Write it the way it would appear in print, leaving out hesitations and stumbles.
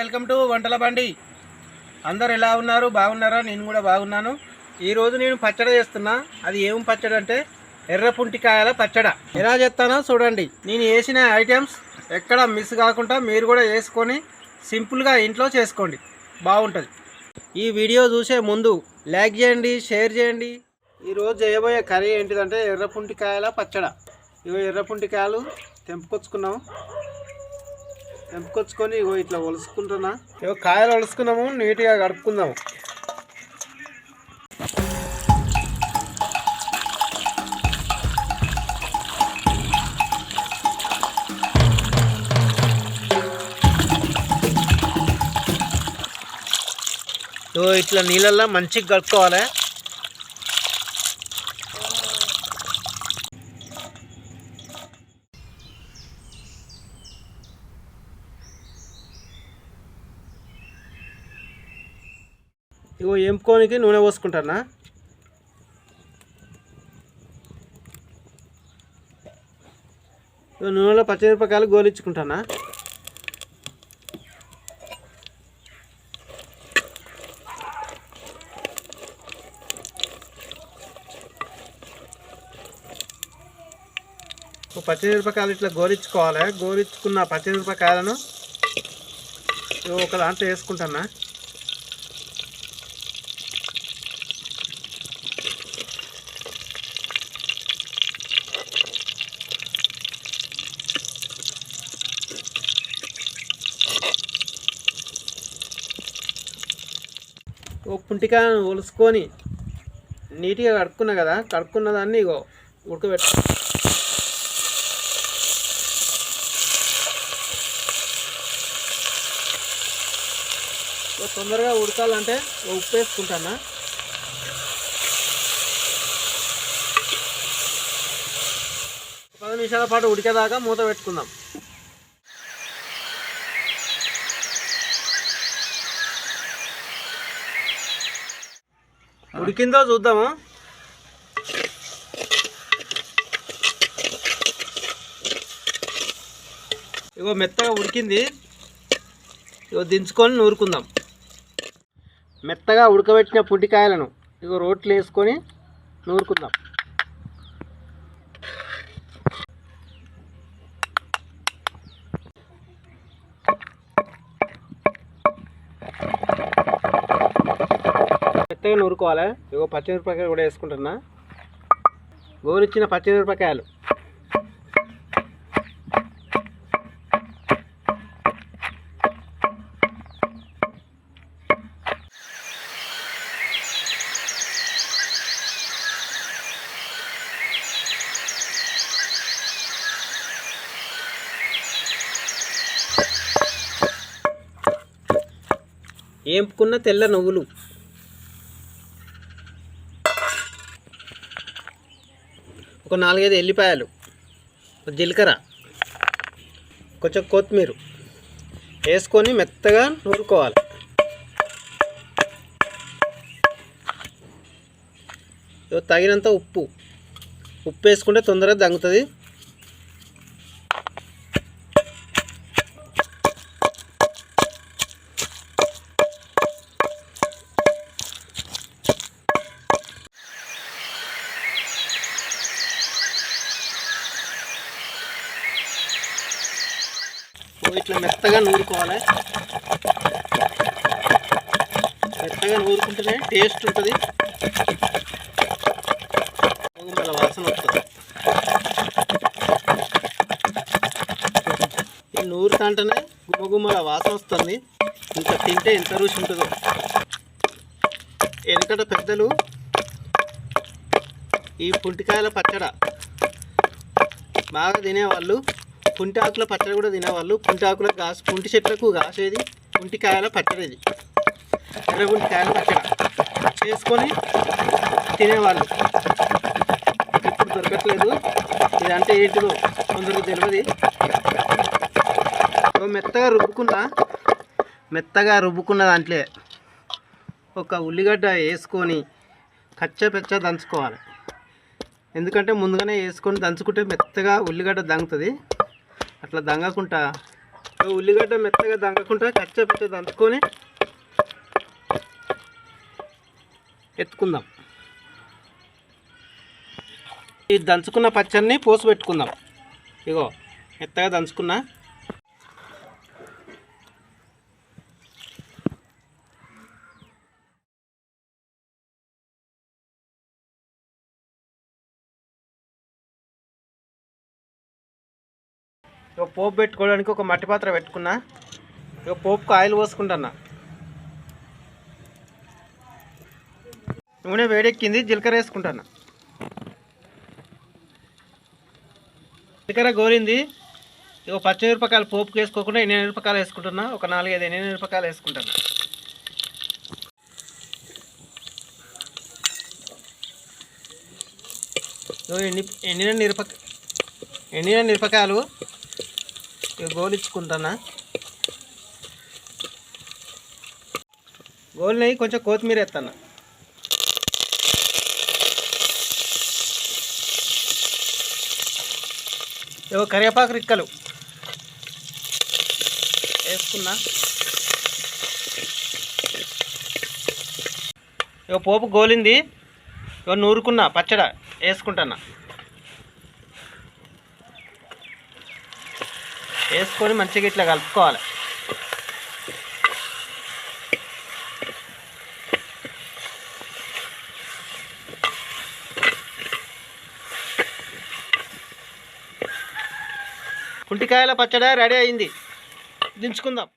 Welcome to వంటల బండి. అందరు ఎలా ఉన్నారు? బాగున్నారా? నేను కూడా బాగున్నాను. ఈరోజు నేను పచ్చడి చేస్తున్నా. అది ఏం పచ్చడి అంటే ఎర్రపుంటికాయల పచ్చడి. ఎలా చేస్తానో చూడండి. నేను వేసిన ఐటమ్స్ ఎక్కడ మిస్ కాకుండా మీరు కూడా వేసుకొని సింపుల్గా ఇంట్లో చేసుకోండి, బాగుంటుంది. ఈ వీడియో చూసే ముందు లైక్ చేయండి, షేర్ చేయండి. ఈరోజు చేయబోయే కర్రీ ఏంటిదంటే ఎర్రపుంటికాయల పచ్చడి. ఇవో ఎర్రపుంటికాయలు తెంపుకొచ్చుకున్నాము. తెంపుకొచ్చుకొని ఇట్లా ఒలుసుకుంటున్నా. ఇవో కాయలు ఒలుసుకున్నాము, నీట్గా కడుపుకుందాము. ఇవో ఇట్లా నీళ్ళల్లో మంచిగా కలుపుకోవాలి. ఇగో ఎంపుకోనికి నూనె పోసుకుంటానా. ఇగో నూనెలో పచ్చిమిరపకాయలు గోలించుకుంటానా. పచ్చిమిరపకాయలు ఇట్లా గోలించుకోవాలి. గోలించుకున్న పచ్చిమిరపకాయలను ఒక దాంట్లో వేసుకుంటానా. ఒక పుంటికాయను ఒలుసుకొని నీట్గా కడుక్కున్నా కదా, కడుక్కున్న దాన్ని ఇగో ఉడకబెట్టు. తొందరగా ఉడకాలంటే ఉప్పు వేసుకుంటానా. ఒక 10 నిమిషాల పాటు ఉడికేదాకా మూత పెట్టుకుందాం. ఉడికిందో చూద్దాము. ఇగో మెత్తగా ఉడికింది. ఇగో దించుకొని నూరుకుందాం. మెత్తగా ఉడకబెట్టిన పుంటికాయలను ఇగో రోట్లు వేసుకొని నూరుకుందాం. మెత్తగా నూరుకోవాలి. ఇగో పచ్చిమిరపకాయలు కూడా వేసుకుంటున్నా. గోరిచ్చిన పచ్చిమిరపకాయలు, ఏంపుకున్న తెల్ల నువ్వులు, ఒక 4-5 ఎల్లిపాయలు, జీలకర్ర, కొంచెం కొత్తిమీర వేసుకొని మెత్తగా నూరుకోవాలి. తగినంత ఉప్పు వేసుకుంటే తొందరగా దంగుతుంది. ఇట్లా మెత్తగా నూరుకోవాలి. మెత్తగా నూరుకుంటేనే టేస్ట్ ఉంటుంది, గుమగుమల వాసన వస్తుంది. ఈ నూరుకుంటేనే గుమగుమల వాసన వస్తుంది. ఇంకా తింటే ఎంత రుచి ఉంటుందో. వెనకట పెద్దలు ఈ పుంటికాయల పచ్చడి బాగా తినేవాళ్ళు. పుంటి ఆకుల పచ్చడి కూడా తినేవాళ్ళు. పుంటి చెట్లకు కాసేది పుంటికాయల పచ్చడి. ఇది ఎర్రపుంటికాయల పచ్చడి చేసుకొని తినేవాళ్ళు. ఇప్పుడు దొరకట్లేదు. ఇదంటే ఏంటిదో కొందరికి తెలియదు. మెత్తగా రుబ్బుకున్న దాంట్లో ఒక ఉల్లిగడ్డ వేసుకొని కచ్చపెచ్చ దంచుకోవాలి. ఎందుకంటే ముందుగానే వేసుకొని దంచుకుంటే మెత్తగా ఉల్లిగడ్డ దంగుతుంది. అట్లా దంగకుండా ఉల్లిగడ్డ మెత్తగా దంగకుండా కచ్చపచ్చ దంచుకొని ఎత్తుకుందాం. ఈ దంచుకున్న పచ్చడిని పోసి పెట్టుకుందాం. ఇగో మెత్తగా దంచుకున్నా. ఇక పోపు పెట్టుకోవడానికి ఒక మట్టి పాత్ర పెట్టుకున్నా. ఇక పోపుకు ఆయిల్ పోసుకుంటున్నా. నూనె వేడెక్కింది, జీలకర్ర వేసుకుంటున్నా. జీలకర్ర గోరింది. ఇక పచ్చిమిరపకాయలు పోపుకి వేసుకోకుండా ఎండుమిరపకాయలు వేసుకుంటున్నా. ఒక 4-5 ఎండుమిరపకాయలు వేసుకుంటున్నా. ఎండిన మిరపకాయలు ఇక గోలించుకుంటున్నా. గోలినవి కొంచెం కొత్తిమీర ఎత్తన్నా. ఇక కరివేపాకు రిక్కలు వేసుకున్నా. ఇక పోపు గోలింది. ఇక నూరుకున్నా పచ్చడ వేసుకుంటున్నా. వేసుకొని మంచిగా ఇట్లా కలుపుకోవాలి. కుంటికాయల పచ్చడి రెడీ అయింది. దించుకుందాం.